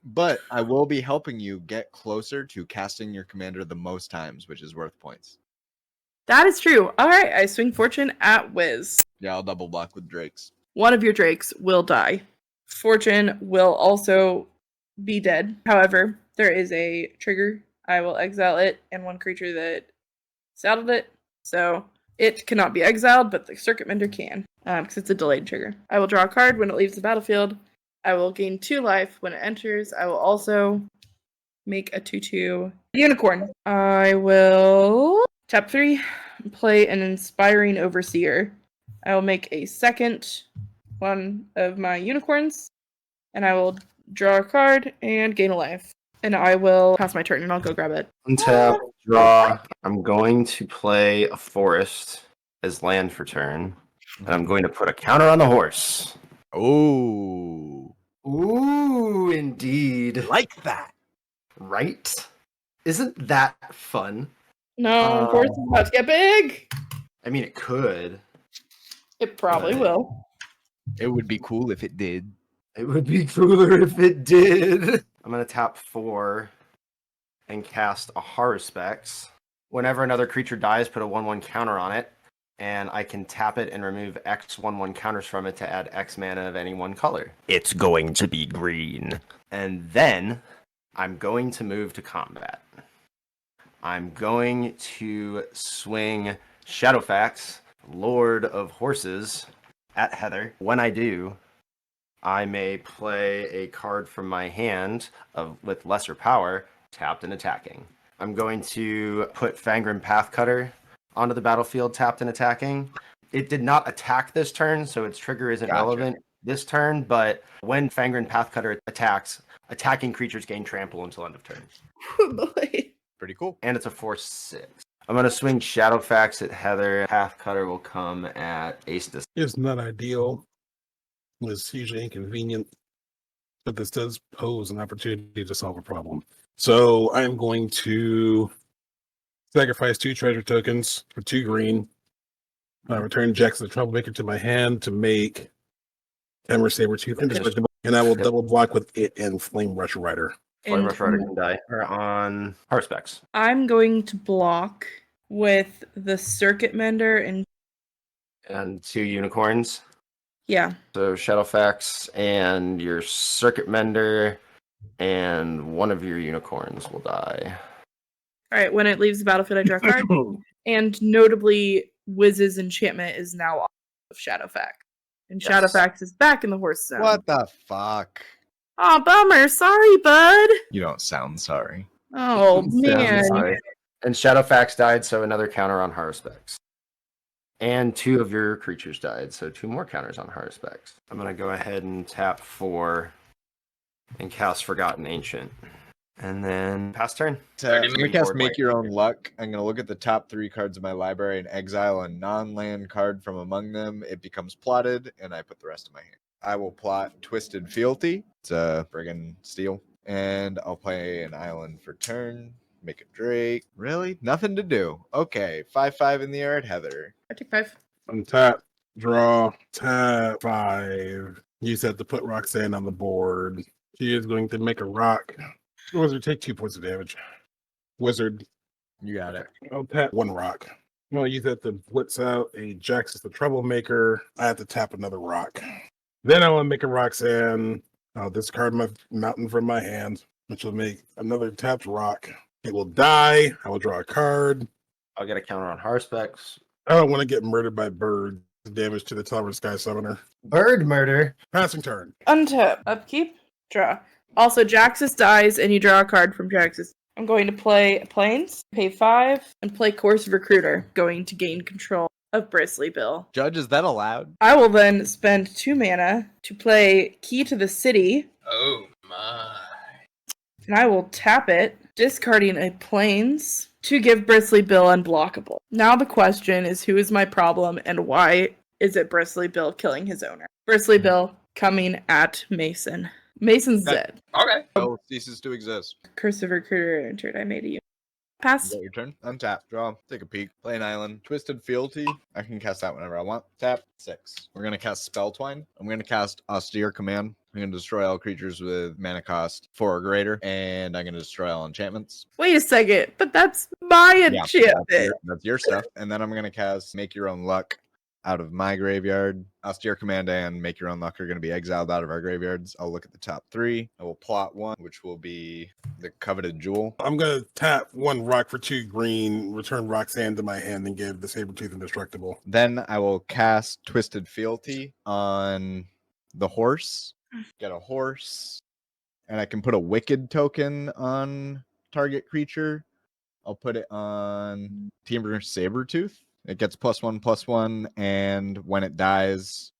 But I will be helping you get closer to casting your commander the most times, which is worth points. That is true. All right, I swing Fortune at Wiz. Yeah, I'll double block with Drakes. One of your Drakes will die. Fortune will also be dead. However, there is a trigger. I will exile it and one creature that saddled it. So it cannot be exiled, but the Circuit Mender can, because it's a delayed trigger. I will draw a card when it leaves the battlefield. I will gain 2 life when it enters. I will also make a 2/2 unicorn. I will tap 3, play an Inspiring Overseer. I will make a second one of my unicorns, and I will draw a card and gain a life. And I will pass my turn, and I'll go grab it. Untap, draw. I'm going to play a forest as land for turn, and I'm going to put a counter on the horse. Oh. Ooh, indeed. Like that. Right? Isn't that fun? No, horse is about to get big. I mean, it could. It probably will. It would be cool if it did. It would be cooler if it did. I'm going to tap 4 and cast a Haruspex. Whenever another creature dies, put a 1/1 counter on it, and I can tap it and remove X 1/1 counters from it to add X mana of any one color. It's going to be green. And then I'm going to move to combat. I'm going to swing Shadowfax, Lord of Horses, at Heather. When I do, I may play a card from my hand with lesser power, tapped and attacking. I'm going to put Fangren Pathcutter onto the battlefield, tapped and attacking. It did not attack this turn, so its trigger isn't relevant this turn, but when Fangren Pathcutter attacks, attacking creatures gain trample until end of turn. Oh boy. Pretty cool. And it's a 4/6. I'm going to swing Shadowfax at Heather. Pathcutter will come at Aestus. It's not ideal. It's usually inconvenient, but this does pose an opportunity to solve a problem. So I'm going to sacrifice 2 treasure tokens for 2 green. Return Jackson the Troublemaker to my hand to make Hammer Sabertooth indestructible, and I will double block with it and Flame Rush Rider. Flame Rush Rider can die. Or on Haruspex. I'm going to block with the Circuit Mender And 2 unicorns. yeah. So Shadowfax and your Circuit Mender and one of your unicorns will die. All right, when it leaves the battlefield, I draw a card. And notably, Wiz's enchantment is now off of Shadowfax. And Yes. Shadowfax is back in the horse zone. What the fuck? Oh, bummer. Sorry, bud. You don't sound sorry. Oh, man. Sorry. And Shadowfax died, so another counter on Haruspex. And 2 of your creatures died, so 2 more counters on Haruspex. I'm going to go ahead and tap 4 and cast Forgotten Ancient. And then pass turn. I'm didn't gonna mean cast board Make wipe. Your Own Luck. I'm gonna look at the top 3 cards of my library and exile a non-land card from among them. It becomes plotted, and I put the rest of my hand. I will plot Twisted Fealty. It's a friggin' steal. And I'll play an island for turn. Make a Drake. Really? Nothing to do. Okay, 5/5 in the air at Heather. I take 5. Untap, draw, tap 5. Use that to put Roxanne on the board. She is going to make a rock. Wizard, take 2 points of damage. Wizard, You got it. I'll tap 1 rock. I'm going to use that to blitz out a Jax as the troublemaker. I have to tap another rock. Then I want to make a Roxanne. I'll discard my mountain from my hand, which will make another tapped rock. It will die. I will draw a card. I'll get a counter on Haruspex. I don't want to get murdered by bird. Damage to the Television Sky Summoner. Bird murder. Passing turn. Untap. Upkeep. Draw. Also, Jaxus dies and you draw a card from Jaxus. I'm going to play Plains, pay 5, and play Course Recruiter, going to gain control of Bristly Bill. Judge, is that allowed? I will then spend 2 mana to play Key to the City, Oh my. and I will tap it, discarding a Plains to give Bristly Bill unblockable. Now the question is, who is my problem and why is it Bristly Bill killing his owner? Bristly Bill coming at Mason. Mason's Okay. dead. Okay. Oh, ceases to exist. Cursive Recruiter entered. I made a unit. Is Pass. that your turn? Untap, draw, take a peek, play an island. Twisted Fealty. I can cast that whenever I want. Tap 6. We're gonna cast Spell Twine. I'm gonna cast Austere Command. I'm gonna destroy all creatures with mana cost 4 or greater, and I'm gonna destroy all enchantments. Wait a second, but that's my enchantment. That's your stuff. And then I'm gonna cast Make Your Own Luck out of my graveyard. Austere Command and Make Your Own Luck are going to be exiled out of our graveyards. I'll look at the top 3. I will plot 1, which will be the Coveted Jewel. I'm going to tap 1 rock for 2 green, return Roxanne to my hand, and give the Sabretooth Indestructible. Then I will cast Twisted Fealty on the horse. Get a horse. And I can put a Wicked token on target creature. I'll put it on Timber Sabretooth. It gets +1/+1, and when it dies,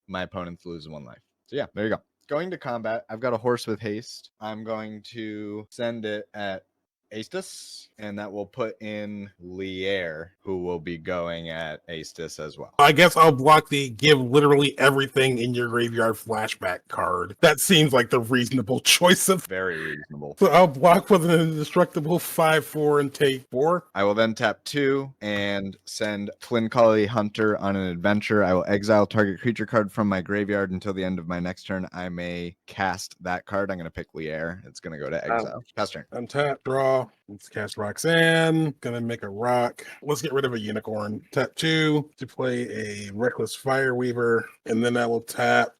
my opponents lose 1 life. So yeah, there you go. Going to combat, I've got a horse with haste. I'm going to send it at Aestus, and that will put in Lier, who will be going at Aestus as well. I guess I'll block the give literally everything in your graveyard flashback card. That seems like the reasonable choice of. Very reasonable. So I'll block with an indestructible 5/4 and take 4. I will then tap 2 and send Flincolly Hunter on an adventure. I will exile target creature card from my graveyard until the end of my next turn. I may cast that card. I'm going to pick Lier. It's going to go to exile. Pass turn. Untap, draw. Let's cast Roxanne. Gonna make a rock. Let's get rid of a unicorn. Tap 2 to play a Reckless Fireweaver. And then I will tap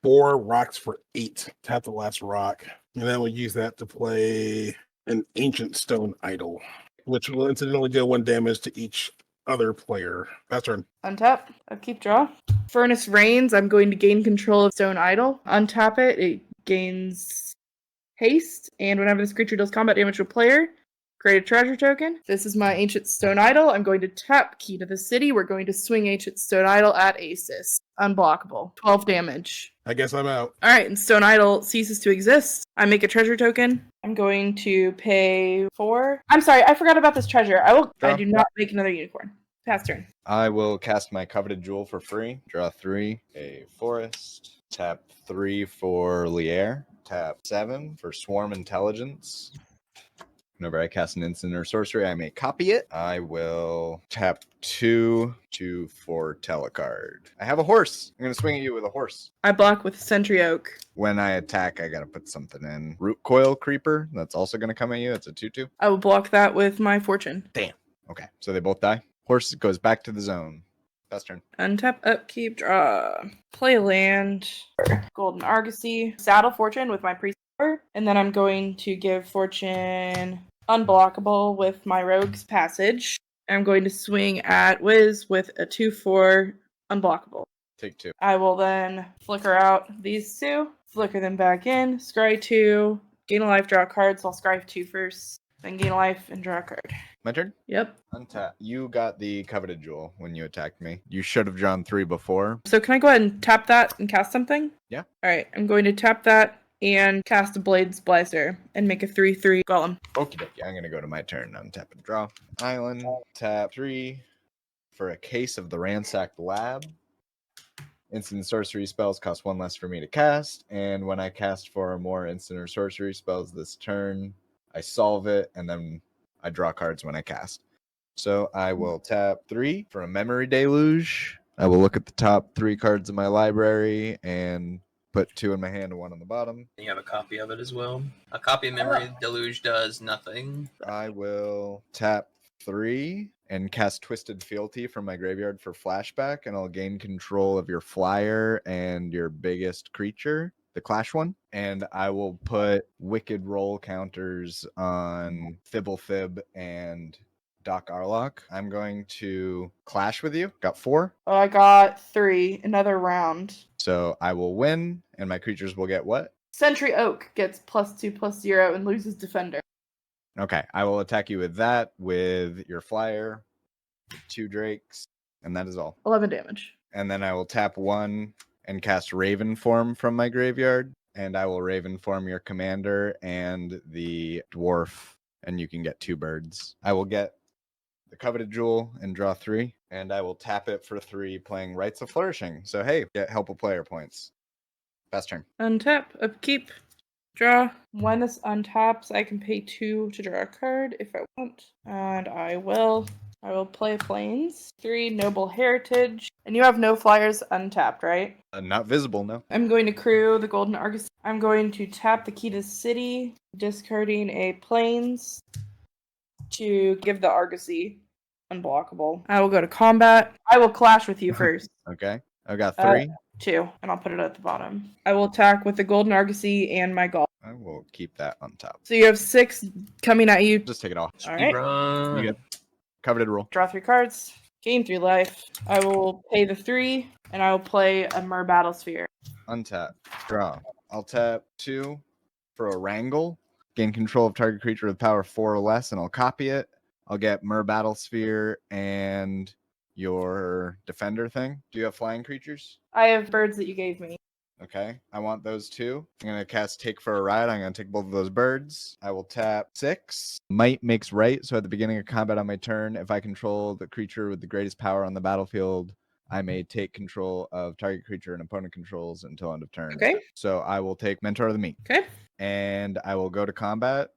4 rocks for 8. Tap the last rock. And then we'll use that to play an Ancient Stone Idol, which will incidentally deal 1 damage to each other player. Pass turn. Untap. Upkeep. Draw. Furnace Rains. I'm going to gain control of Stone Idol. Untap it. It gains haste, and whenever this creature deals combat damage to a player, create a treasure token. This is my Ancient Stone Idol. I'm going to tap Key to the City. We're going to swing Ancient Stone Idol at Asus. Unblockable. 12 damage. I guess I'm out. Alright, and Stone Idol ceases to exist. I make a treasure token. I'm going to pay 4. I'm sorry, I forgot about this treasure. I do not make another unicorn. Pass turn. I will cast my Coveted Jewel for free. Draw 3, a forest. Tap 3 for Lier. Tap 7 for Swarm Intelligence. Whenever I cast an instant or sorcery, I may copy it. I will tap 2 to foretell a card. I have a horse. I'm going to swing at you with a horse. I block with Sentry Oak. When I attack, I got to put something in. Root Coil Creeper. That's also going to come at you. It's a 2/2. I will block that with my Fortune. Okay, so they both die. Horse goes back to the zone. Best turn. Untap, upkeep, draw. Play land. Golden Argosy. Saddle Fortune with my priest. And then I'm going to give Fortune unblockable with my Rogue's Passage. I'm going to swing at Wiz with a 2/4 unblockable. Take 2. I will then flicker out these 2, flicker them back in, scry 2, gain a life, draw cards. I'll scry 2 first. then gain a life and draw a card. My turn. Yep. Untap. You got the coveted jewel when you attacked me. You should have drawn 3 before. So can I go ahead and tap that and cast something? Yeah. All right. I'm going to tap that and cast a Blade Splicer and make a 3/3 golem. Okie dokie. I'm gonna go to my turn. Untap and draw. Island. Tap 3 for a case of the ransacked lab. Instant sorcery spells cost 1 less for me to cast, and when I cast 4 or more instant or sorcery spells this turn, I solve it, and then I draw cards when I cast. So I will tap 3 for a memory deluge. I will look at the top 3 cards in my library and put 2 in my hand and 1 on the bottom. You have a copy of it as well. A copy of Memory Deluge does nothing. I will tap 3 and cast Twisted Fealty from my graveyard for flashback, and I'll gain control of your flyer and your biggest creature, the Clash one. And I will put Wicked Roll counters on Thibblefib and Doc Arlock. I'm going to clash with you. Got 4. Oh, I got 3. Another round. So I will win, and my creatures will get what? Sentry Oak gets +2/+0 and loses Defender. Okay, I will attack you with that, with your flyer, 2 drakes, and that is all. 11 damage. And then I will tap 1 and cast Raven Form from my graveyard, and I will Raven Form your commander and the dwarf, and you can get 2 birds. I will get the coveted jewel and draw 3, and I will tap it for 3, playing Rites of Flourishing. So hey, get help a player points. Best turn. Untap, upkeep, draw. When this untaps, I can pay 2 to draw a card if I want. And I will play Plains. 3 Noble Heritage. And you have no flyers untapped, right? Not visible, no. I'm going to crew the Golden Argosy. I'm going to tap the key to the city, discarding a Plains to give the Argosy unblockable. I will go to combat. I will clash with you first. Okay, I got 3. 2, and I'll put it at the bottom. I will attack with the Golden Argosy and my Golem. I will keep that on top. So you have 6 coming at you. Just take it off. All right. Run. You get coveted roll. Draw 3 cards. Gain 3 life. I will pay the 3, and I will play a Mer Battlesphere. Untap. Draw. I'll tap 2 for a Wrangle. Gain control of target creature with power 4 or less, and I'll copy it. I'll get Mer Battlesphere and your Defender thing. Do you have flying creatures? I have birds that you gave me. Okay, I want those 2. I'm going to cast Take for a Ride. I'm going to take both of those birds. I will tap 6. Might makes right, so at the beginning of combat on my turn, if I control the creature with the greatest power on the battlefield, I may take control of target creature and opponent controls until end of turn. Okay. So I will take Mentor of the Meek. Okay. And I will go to combat,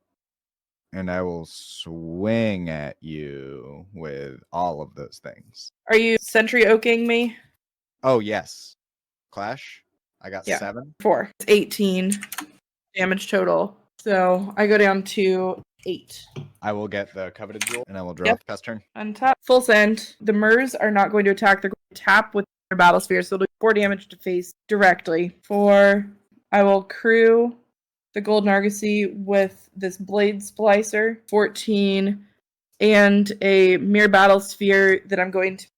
and I will swing at you with all of those things. Are you Sentry Oaking me? Oh, yes. Clash. I got Yeah. 7. 4. It's 18 damage total. So I go down to 8. I will get the coveted jewel, and I will draw. Yep. Pass turn. Untap. Full send. The Mers are not going to attack. They're going to tap with their battle sphere, so it'll do 4 damage to face directly. 4. I will crew the Golden Argosy with this Blade Splicer. 14. And a Mere Battle Sphere that I'm going to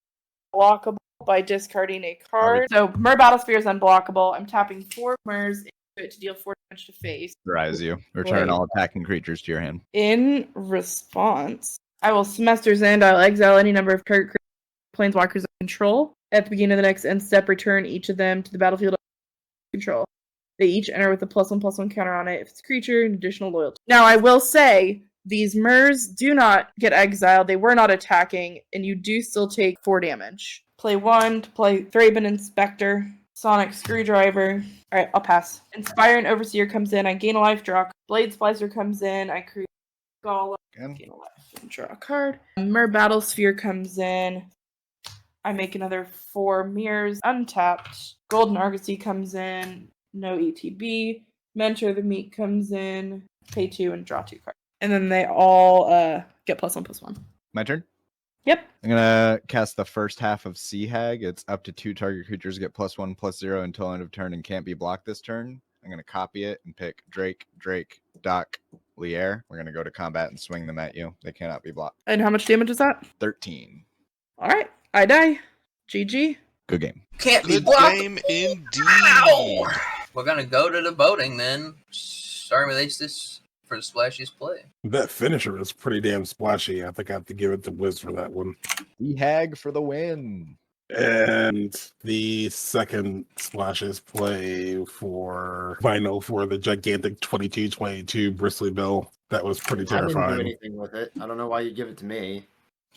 blockable by discarding a card. So Mer Battle Sphere is unblockable. I'm tapping 4 Mers into it to deal 4 damage to face. Rise you. Return all attacking creatures to your hand. In response, I will Semester's End. I'll exile any number of target planeswalkers I control. At the beginning of the next end step, return each of them to the battlefield of control. They each enter with a +1/+1 counter on it if it's a creature and additional loyalty. Now, I will say, these Mers do not get exiled. They were not attacking, and you do still take 4 damage. Play 1 to play Thraben Inspector, Sonic Screwdriver. Alright, I'll pass. Inspire and Overseer comes in. I gain a life, draw. Blade Splicer comes in. I create Golem. Again. Gain a life and draw a card. Mer Battlesphere comes in. I make another 4 mirrors untapped. Golden Argosy comes in. No ETB. Mentor the Meek comes in. Pay 2 and draw 2 cards. And then they all get +1/+1. My turn? Yep. I'm going to cast the first half of Sea Hag. It's up to 2 target creatures get +1/+0 until end of turn and can't be blocked this turn. I'm going to copy it and pick Drake, Doc, Lier. We're going to go to combat and swing them at you. They cannot be blocked. And how much damage is that? 13. Alright. I die. GG. Good game. Can't be Good blocked. game indeed. Ow! We're gonna go to the voting then. Starting with Aces for the splashiest play. That finisher is pretty damn splashy. I think I have to give it to Wiz for that one. The hag for the win. And the second splashiest play for Vinyl for the gigantic 22-22 Bristly Bill. That was pretty I didn't do terrifying. anything with it. I don't know why you give it to me.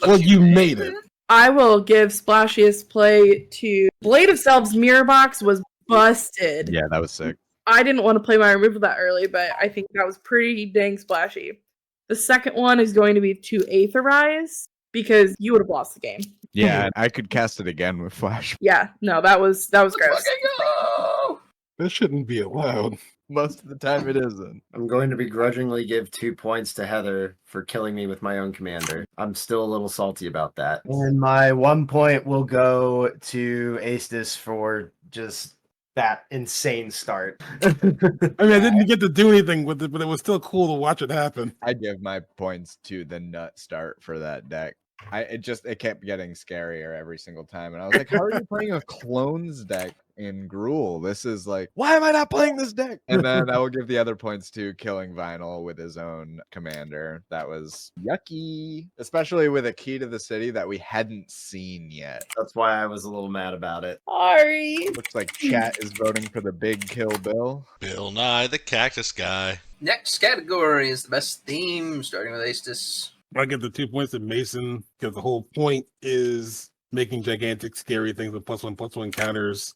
Well, you made it. I will give splashiest play to Blade of Selves Mirror Box was busted. Yeah, that was sick. I didn't want to play my removal that early, but I think that was pretty dang splashy. The second one is going to be to Aetherize because you would have lost the game. Yeah, I could cast it again with Flash. Yeah, no, that was Let's gross. fucking go! That shouldn't be allowed. Most of the time it isn't. I'm going to begrudgingly give 2 points to Heather for killing me with my own commander. I'm still a little salty about that. And my 1 point will go to Aestus for just that insane start. I mean, I didn't get to do anything with it, but it was still cool to watch it happen. I give my points to the nut start for that deck. It kept getting scarier every single time, and I was like, "How are you playing a clones deck in Gruul? This is like, why am I not playing this deck?" And then I will give the other points to killing Vinyl with his own commander. That was yucky, especially with a key to the city that we hadn't seen yet. That's why I was a little mad about it. Sorry. Looks like chat is voting for the big kill Bill. Bill Nye, the cactus guy. Next category is the best theme, starting with Aestus. I give the 2 points to Mason because the whole point is making gigantic, scary things with +1/+1 counters.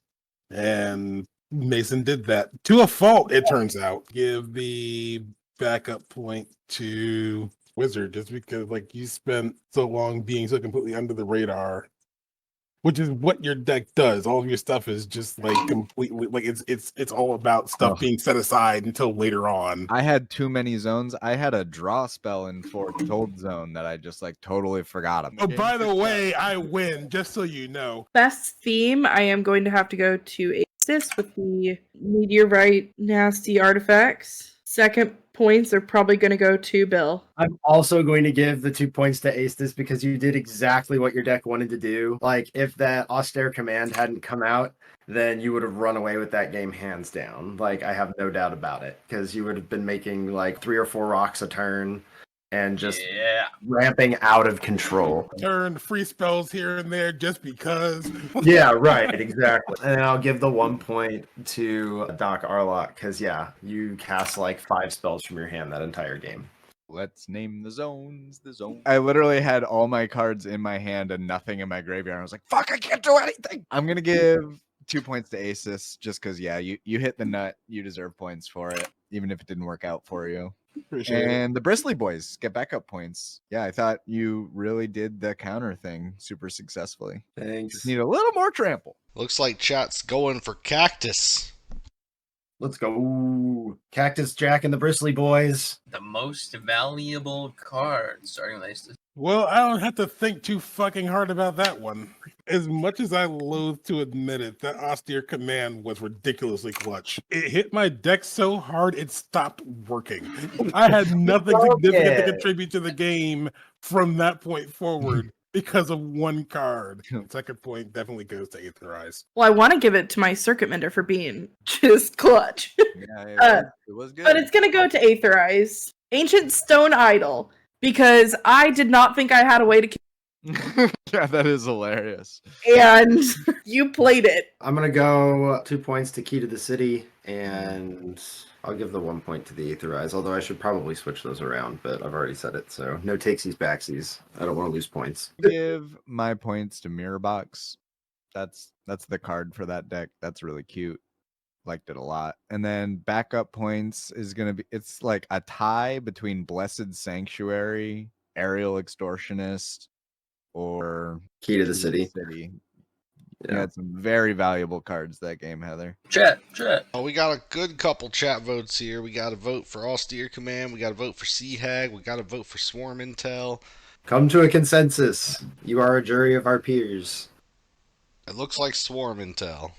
And Mason did that to a fault, it turns out. Give the backup point to Wizard just because, like, you spent so long being so completely under the radar, which is what your deck does. All of your stuff is just like completely like it's all about stuff being set aside until later on. I had too many zones. I had a draw spell in Foretold Zone that I just like totally forgot about. Oh, by the way, I win, just so you know. Best theme, I am going to have to go to Aestus with the Meteorite nasty artifacts. Second points are probably going to go to Bill. I'm also going to give the 2 points to Aestus because you did exactly what your deck wanted to do. Like, if that austere command hadn't come out, then you would have run away with that game hands down. Like, I have no doubt about it because you would have been making like 3 or 4 rocks a turn and just ramping out of control. Turn free spells here and there just because. Yeah, right, exactly. And I'll give the 1 point to Doc Arlock because, yeah, you cast like 5 spells from your hand that entire game. Let's name the zones. I literally had all my cards in my hand and nothing in my graveyard. I was like, fuck, I can't do anything. I'm going to give 2 points to Asus just because, yeah, you hit the nut. You deserve points for it, even if it didn't work out for you. And the Bristly boys get backup points. Yeah, I thought you really did the counter thing super successfully. Thanks. Just need a little more trample. Looks like chat's going for cactus. Let's go. Cactus Jack and the Bristly Boys. The most valuable card, starting with Aestus. Well, I don't have to think too fucking hard about that one. As much as I loathe to admit it, that austere command was ridiculously clutch. It hit my deck so hard it stopped working. I had nothing significant to contribute to the game from that point forward because of one card. Second point definitely goes to Aetherize. Well, I want to give it to my Circuit Mender for being just clutch. Yeah, it was good. But it's going to go to Aetherize. Ancient Stone Idol. Because I did not think I had a way to Yeah, that is hilarious. and you played it. I'm going to go 2 points to Key to the City, and I'll give the 1 point to the Aetherize, although I should probably switch those around, but I've already said it, so no takesies backsies. I don't want to lose points. Give my points to Mirror Box. That's the card for that deck. That's really cute. Liked it a lot. And then backup points is going to be, it's like a tie between Blessed Sanctuary, Aerial Extortionist, or Key to the City. You Yeah. had some very valuable cards that game, Heather. Chat. Oh, we got a good couple chat votes here. We got to vote for Austere Command. We got to vote for Sea Hag. We got to vote for Swarm Intel. Come to a consensus. You are a jury of our peers. It looks like Swarm Intel.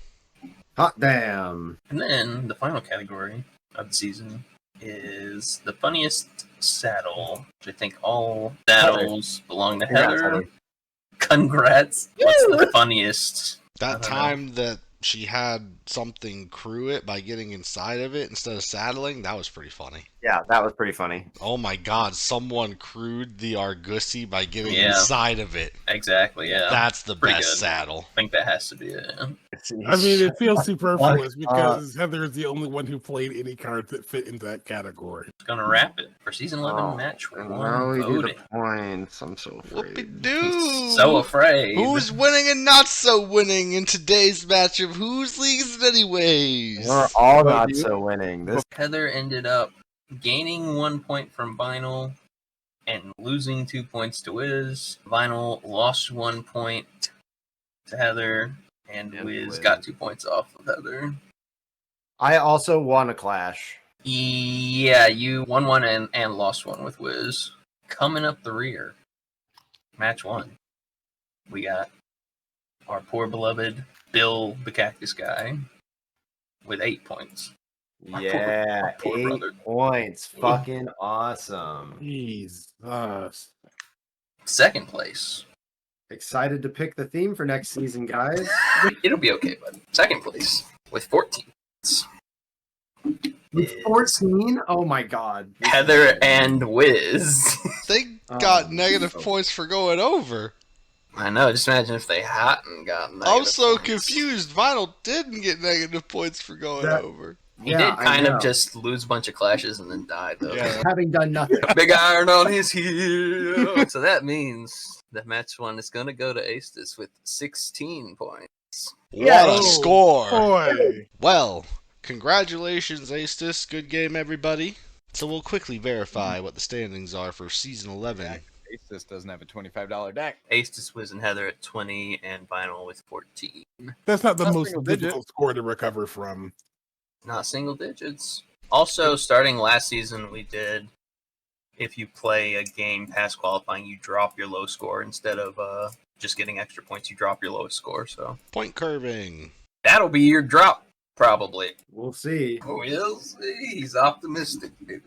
Hot damn. And then the final category of the season is the funniest saddle, which I think all saddles belong to Congrats, Heather. Heather. Congrats. What's the funniest? I That don't know. time that she had something crew it by getting inside of it instead of saddling, that was pretty funny. Yeah, that was pretty funny. Oh my god, someone crewed the Argusi by getting Yeah. inside of it. Exactly, yeah. That's the Pretty best good. saddle. I think that has to be it. I mean, it feels superfluous Fuck because Heather is the only one who played any cards that fit into that category. It's gonna wrap it for season 11 match And 1 now we do the voting. points. I'm so Whoopie afraid. doo! So afraid. Who's winning and not so winning in today's match of Whose League Is It Anyways? We're all But not you- so winning. This Heather ended up gaining 1 point from Vinyl and losing 2 points to Wiz. Vinyl lost 1 point to Heather, and Wiz got 2 points off of Heather. I also won a clash. Yeah, you won 1 and lost 1 with Wiz. Coming up the rear, match 1, we got our poor beloved Bill the Cactus Guy with 8 points. Yeah, our poor 8 brother. points. Fucking awesome. Jesus. Second place, Excited to pick the theme for next season, guys. it'll be okay, bud. Second place with 14 points. With 14? Oh my god. Heather and Wiz. They got Oh, negative so- points for going over. I know, just imagine if they hadn't gotten I'm negative so points. confused. Vinyl didn't get negative points for going That- over. He Yeah, did I kind know. of just lose a bunch of clashes and then die, though. Yeah. Having done nothing. Big iron on his heel. So that means that match 1 is going to go to Aestus with 16 points. What a Oh, score! Boy. Well, congratulations, Aestus. Good game, everybody. So we'll quickly verify what the standings are for Season 11. This doesn't have a $25 deck. Aestus, Wiz, and Heather at 20, and Vinyl with 14. That's not the Not most single digit. difficult score to recover from. Not single digits. Also, starting last season, we did, if you play a game past qualifying, you drop your low score instead of just getting extra points. You drop your lowest score. So Point curving. that'll be your drop, probably. We'll see. We'll see. He's optimistic, baby.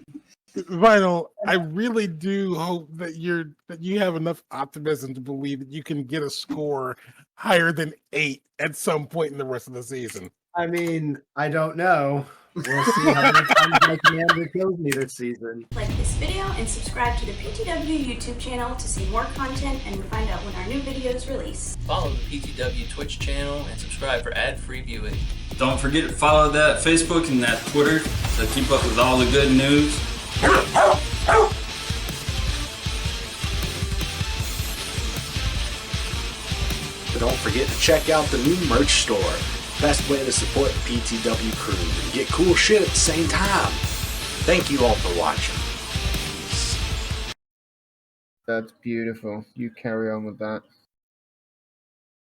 Vinyl, I really do hope that you have enough optimism to believe that you can get a score higher than 8 at some point in the rest of the season. I mean, I don't know. We'll see how many times my commander kills me this season. Like this video and subscribe to the PTW YouTube channel to see more content and find out when our new videos release. Follow the PTW Twitch channel and subscribe for ad-free viewing. Don't forget to follow that Facebook and that Twitter to keep up with all the good news. But don't forget to check out the new merch store. Best way to support the PTW crew and get cool shit at the same time. Thank you all for watching. That's beautiful. You carry on with that.